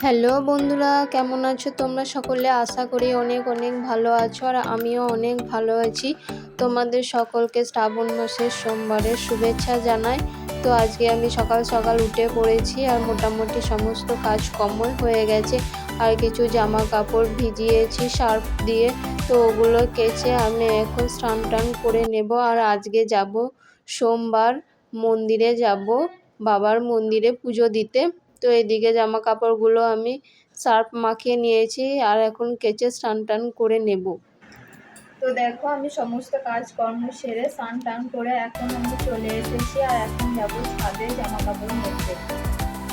Hello বন্ধুরা, কেমন আছো তোমরা সকলে? আশা করি অনেক অনেক ভালো আছো, আর আমিও অনেক ভালো আছি। তোমাদের সকলকে শ্রাবণ মাসের সোমবারের শুভেচ্ছা জানাই। তো আজকে আমি সকাল সকাল উঠে পড়েছি, আর মোটামুটি সমস্ত কাজকর্ম হয়ে গেছে। আর কিছু জামা কাপড় ভিজিয়েছি সার্ফ দিয়ে, তো ওগুলো কেচে আমি এখন স্নান টান করে নেব। আর আজকে যাব সোমবার, মন্দিরে যাব, বাবার মন্দিরে পুজো দিতে। তো এদিকে জামা কাপড়গুলো আমি সার্ফ মাখিয়ে নিয়েছি, আর এখন কেচে স্নান টান করে নেব। তো দেখো, আমি সমস্ত কাজকর্ম সেরে স্নান টান করে এখন আমি চলে এসেছি, আর এখন যাবো ছাদে জামা কাপড় মেলতে।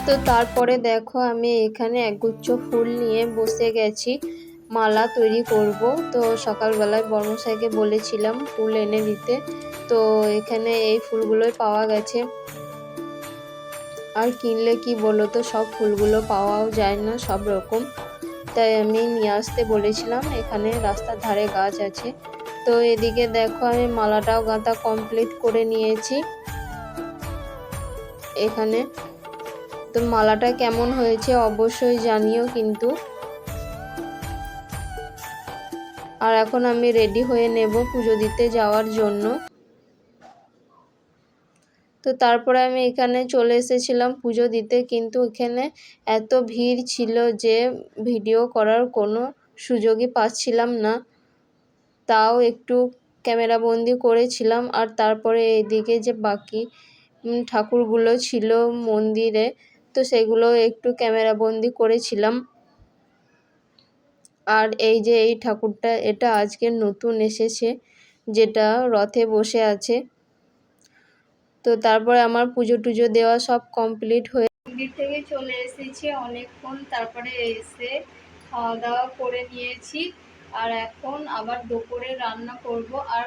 তো তারপরে দেখো, আমি এখানে একগুচ্ছ ফুল নিয়ে বসে গেছি, মালা তৈরি করব। তো সকালবেলায় বর্মশাইকে বলেছিলাম ফুল এনে দিতে, তো এখানে এই ফুলগুলোই পাওয়া গেছে। আর কিনলে কি বলো তো, সব ফুলগুলো পাওয়াও যায় না সব রকম, তাই আমি নিয়ে আসতে বলেছিলাম। এখানে রাস্তার ধারে গাছ আছে। তো এদিকে দেখো, আমি মালাটাও গাঁথা কমপ্লিট করে নিয়েছি এখানে। তো মালাটা কেমন হয়েছে অবশ্যই জানিও কিন্তু। আর এখন আমি রেডি হয়ে নেব পুজো দিতে যাওয়ার জন্য। তো তারপরে আমি এখানে চলে এসেছিলাম পুজো দিতে, কিন্তু এখানে এত ভিড় ছিল যে ভিডিও করার কোনো সুযোগই পাচ্ছিলাম না। তাও একটু ক্যামেরা বন্দি করেছিলাম। আর তারপরে এদিকে যে বাকি ঠাকুরগুলো ছিল মন্দিরে, তো সেগুলো একটু ক্যামেরা বন্দি করেছিলাম। আর এই যে এই ঠাকুরটা, এটা আজকে নতুন এসেছে, যেটা রথে বসে আছে। তো তারপরে আমার পুজো টুজো দেওয়া সব কমপ্লিট হয়ে মন্দির থেকে চলে এসেছি অনেকক্ষণ, তারপরে এসে খাওয়া দাওয়া করে নিয়েছি। আর এখন আবার দুপুরে রান্না করব। আর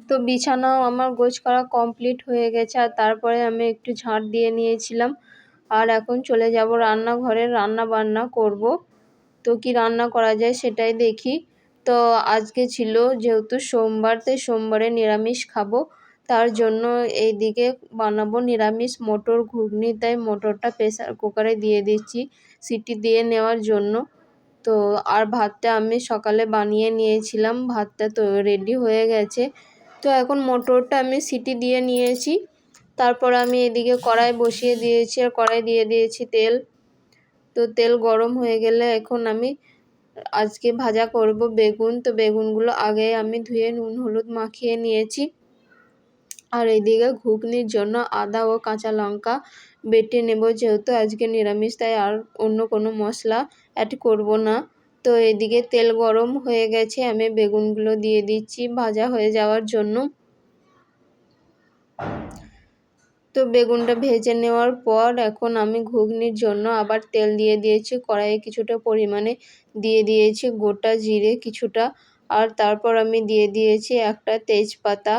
তো বিছানাও আমার গোছ করা কমপ্লিট হয়ে গেছে, আর তারপরে আমি একটু ঝাঁট দিয়ে নিয়েছিলাম। আর এখন চলে যাব রান্নাঘরে, রান্না বান্না করব। তো কি রান্না করা যায় সেটাই দেখি। তো আজকে ছিল যেহেতু সোমবার, তাই সোমবারে নিরামিষ খাবো, তার জন্য এইদিকে বানাবো নিরামিষ মটর ঘুগনি। তাই মটরটা প্রেসার কুকারে দিয়ে দিচ্ছি সিটি দিয়ে নেওয়ার জন্য। তো আর ভাতটা আমি সকালে বানিয়ে নিয়েছিলাম, ভাতটা তো রেডি হয়ে গেছে। তো এখন মটরটা আমি সিটি দিয়ে নিয়েছি। তারপর আমি এদিকে কড়াই বসিয়ে দিয়েছি, আর কড়াই দিয়ে দিয়েছি তেল। তো তেল গরম হয়ে গেলে এখন আমি আজকে ভাজা করব বেগুন। তো বেগুনগুলো আগে আমি ধুয়ে নুন হলুদ মাখিয়ে নিয়েছি। আর এইদিকে ঘুগনির জন্য আদা ও কাঁচা লঙ্কা বেটে নেব, যেহেতু আজকে নিরামিষ, তাই আর অন্য কোনো মশলা অ্যাড করব না। তো এদিকে তেল গরম হয়ে গেছে, আমি বেগুনগুলো দিয়ে দিচ্ছি ভাজা হয়ে যাওয়ার জন্য। তো বেগুনটা ভেজে নেওয়ার পর এখন আমি ঘুগনির জন্য আবার তেল দিয়ে দিয়েছি, কড়াইয়ে কিছুটা পরিমাণে দিয়ে দিয়েছি গোটা জিরে কিছুটা। আর তারপর আমি দিয়ে দিয়েছি একটা তেজপাতা,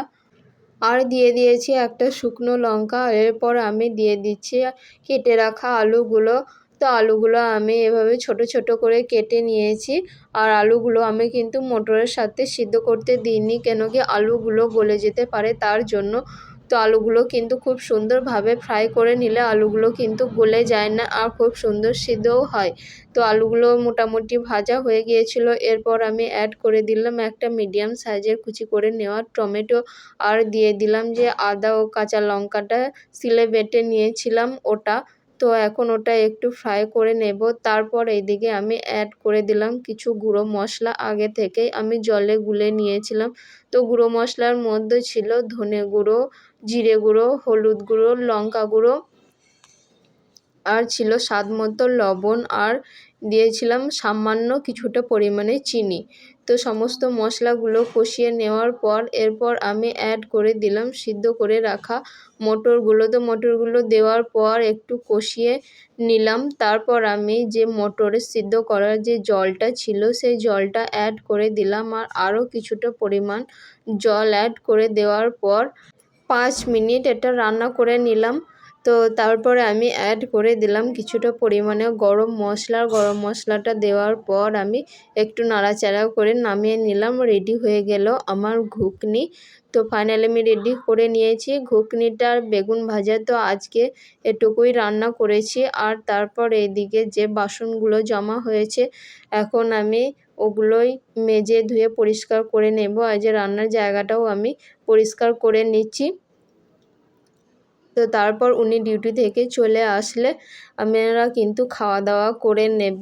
আর দিয়ে দিয়েছি একটা শুকনো লঙ্কা। এরপর আমি দিয়ে দিচ্ছি কেটে রাখা আলুগুলো। তো আলুগুলো আমি এভাবে ছোট ছোট করে কেটে নিয়েছি। আর আলুগুলো আমি কিন্তু মটরের সাথে সিদ্ধ করতে দিইনি, কেন কি আলুগুলো গলে যেতে পারে তার জন্য। তো আলুগুলো কিন্তু খুব সুন্দরভাবে ফ্রাই করে নিলে আলুগুলো কিন্তু গলে যায় না, আর খুব সুন্দর সিদ্ধও হয়। তো আলুগুলো মোটামুটি ভাজা হয়ে গিয়েছিল। এরপর আমি অ্যাড করে দিলাম একটা মিডিয়াম সাইজের কুচি করে নেওয়া টমেটো, আর দিয়ে দিলাম যে আদা ও কাঁচা লঙ্কাটা শিলে বেটে নিয়েছিলাম ওটা। তো এখন ওটা একটু ফ্রাই করে নেব। তারপর এইদিকে আমি অ্যাড করে দিলাম কিছু গুঁড়ো মশলা, আগে থেকেই আমি জলে গুলে নিয়েছিলাম। তো গুঁড়ো মশলার মধ্যে ছিল ধনে গুঁড়ো, জিরে গুঁড়ো, হলুদ গুঁড়ো, লঙ্কা গুঁড়ো, আর ছিল স্বাদ মতো লবণ, আর দিয়েছিলাম সামান্য কিছুটা পরিমাণে চিনি। তো সমস্ত মশলাগুলো কষিয়ে নেওয়ার পর এরপর আমি অ্যাড করে দিলাম সিদ্ধ করে রাখা মটরগুলো। তো মটরগুলো দেওয়ার পর একটু কষিয়ে নিলাম। তারপর আমি যে মটরের সিদ্ধ করার যে জলটা ছিল সেই জলটা অ্যাড করে দিলাম, আর আরও কিছুটা পরিমাণ জল অ্যাড করে দেওয়ার পর 5 মিনিট এটা রান্না করে নিলাম। তো তারপরে আমি অ্যাড করে দিলাম কিছুটা পরিমাণে গরম মশলা। গরম মশলাটা দেওয়ার পর আমি একটু নাড়াচাড়া করে নামিয়ে নিলাম। রেডি হয়ে গেল আমার ঘুগনি। তো ফাইনালি আমি রেডি করে নিয়েছি ঘুগনিটা আর বেগুন ভাজা। তো আজকে এটুকুই রান্না করেছি। আর তারপর এইদিকে যে বাসনগুলো জমা হয়েছে এখন আমি ওগুলোই মেজে ধুয়ে পরিষ্কার করে নেব। আর যে রান্নার জায়গাটাও আমি পরিষ্কার করে নিচ্ছি। তো তারপর উনি ডিউটি থেকে চলে আসলে আমরা কিন্তু খাওয়া দাওয়া করে নেব।